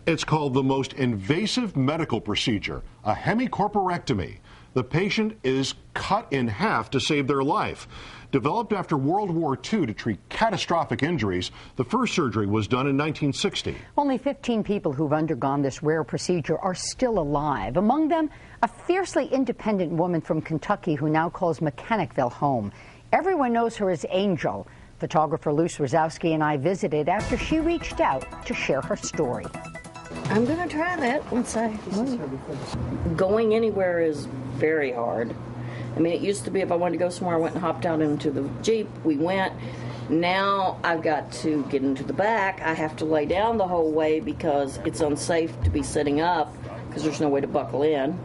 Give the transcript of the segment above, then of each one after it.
It's called the most invasive medical procedure, a hemicorporectomy. The patient is cut in half to save their life. Developed after World War II to treat catastrophic injuries, the first surgery was done in 1960. Only 15 people who've undergone this rare procedure are still alive. Among them, a fiercely independent woman from Kentucky who now calls Mechanicville home. Everyone knows her as Angel. Photographer Luce Rosowski and I visited after she reached out to share her story. I'm going to try that once I move. Going anywhere is very hard. I mean, it used to be if I wanted to go somewhere, I went and hopped out into the Jeep. We went. Now I've got to get into the back. I have to lay down the whole way because it's unsafe to be sitting up because there's no way to buckle in.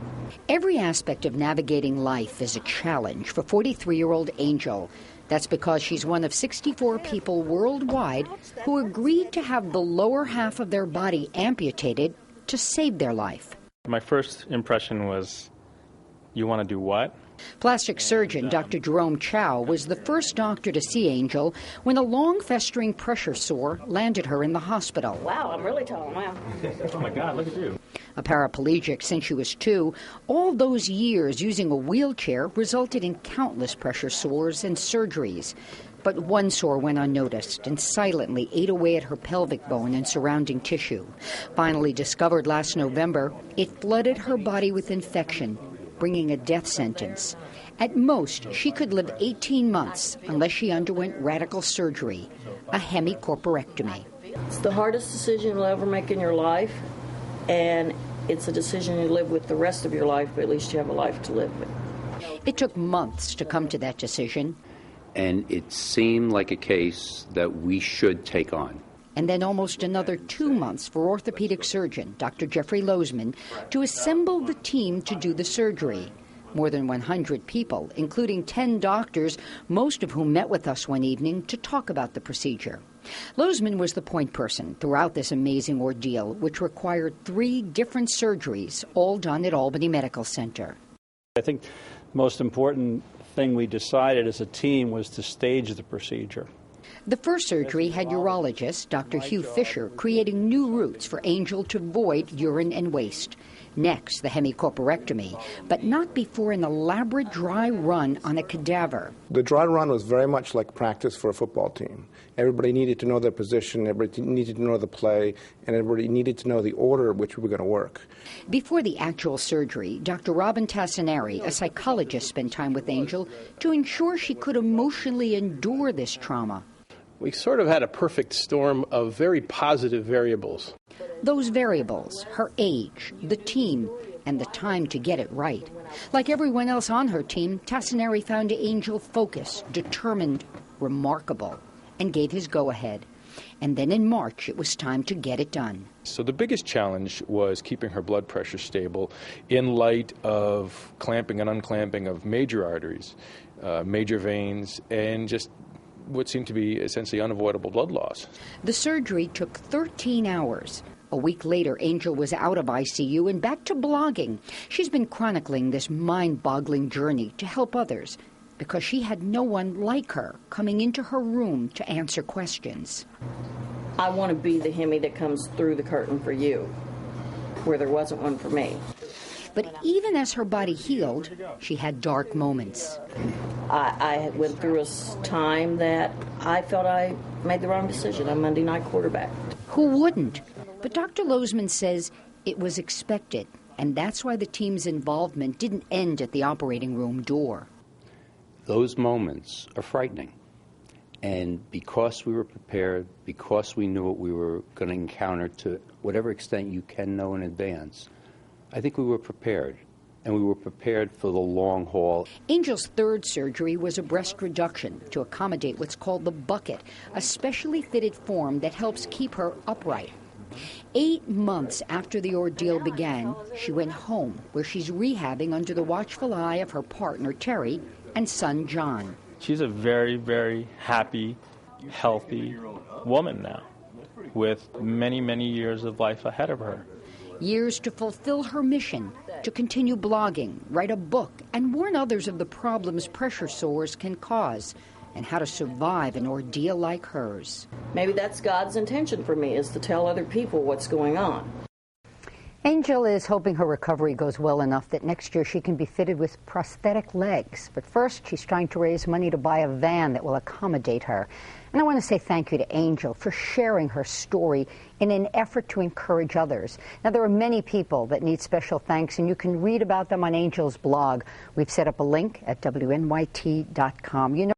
Every aspect of navigating life is a challenge for 43-year-old Angel. That's because she's one of 64 people worldwide who agreed to have the lower half of their body amputated to save their life. My first impression was, you want to do what? Plastic surgeon Dr. Jerome Chow was the first doctor to see Angel when a long festering pressure sore landed her in the hospital. Wow, I'm really tall now. Oh my God, look at you. A paraplegic since she was 2, all those years using a wheelchair resulted in countless pressure sores and surgeries. But one sore went unnoticed and silently ate away at her pelvic bone and surrounding tissue. Finally discovered last November, it flooded her body with infection, bringing a death sentence. At most, she could live 18 months unless she underwent radical surgery, a hemicorporectomy. It's the hardest decision you'll ever make in your life, and it's a decision you live with the rest of your life, but at least you have a life to live with. It took months to come to that decision. And it seemed like a case that we should take on. And then almost another 2 months for orthopedic surgeon Dr. Jeffrey Lozman to assemble the team to do the surgery. More than 100 people, including 10 doctors, most of whom met with us one evening to talk about the procedure. Lozman was the point person throughout this amazing ordeal, which required 3 different surgeries, all done at Albany Medical Center. I think the most important thing we decided as a team was to stage the procedure. The first surgery had urologist Dr. Hugh Fisher creating new routes for Angel to void urine and waste. Next, the hemicorporectomy, but not before an elaborate dry run on a cadaver. The dry run was very much like practice for a football team. Everybody needed to know their position, everybody needed to know the play, and everybody needed to know the order in which we were going to work. Before the actual surgery, Dr. Robin Tassinari, a psychologist, spent time with Angel to ensure she could emotionally endure this trauma. We sort of had a perfect storm of very positive variables. Those variables, her age, the team, and the time to get it right. Like everyone else on her team, Tassinari found Angel focused, determined, remarkable, and gave his go-ahead. And then in March, it was time to get it done. So the biggest challenge was keeping her blood pressure stable in light of clamping and unclamping of major arteries, major veins, and just what seemed to be essentially unavoidable blood loss. The surgery took 13 hours. A week later, Angel was out of ICU and back to blogging. She's been chronicling this mind-boggling journey to help others because she had no one like her coming into her room to answer questions. I want to be the Hemi that comes through the curtain for you, where there wasn't one for me. But even as her body healed, she had dark moments. I went through a time that I felt I made the wrong decision. I'm Monday night quarterback. Who wouldn't? But Dr. Lozman says it was expected, and that's why the team's involvement didn't end at the operating room door. Those moments are frightening. And because we were prepared, because we knew what we were going to encounter to whatever extent you can know in advance, I think we were prepared. And we were prepared for the long haul. Angel's third surgery was a breast reduction to accommodate what's called the bucket, a specially fitted form that helps keep her upright. 8 months after the ordeal began, she went home, where she's rehabbing under the watchful eye of her partner, Terry, and son, John. She's a very, very happy, healthy woman now, with many, many years of life ahead of her. Years to fulfill her mission, to continue blogging, write a book, and warn others of the problems pressure sores can cause. and how to survive an ordeal like hers. Maybe that's God's intention for me, is to tell other people what's going on. Angel is hoping her recovery goes well enough that next year she can be fitted with prosthetic legs. But first, she's trying to raise money to buy a van that will accommodate her. And I want to say thank you to Angel for sharing her story in an effort to encourage others. Now, there are many people that need special thanks, and you can read about them on Angel's blog. We've set up a link at WNYT.com. You know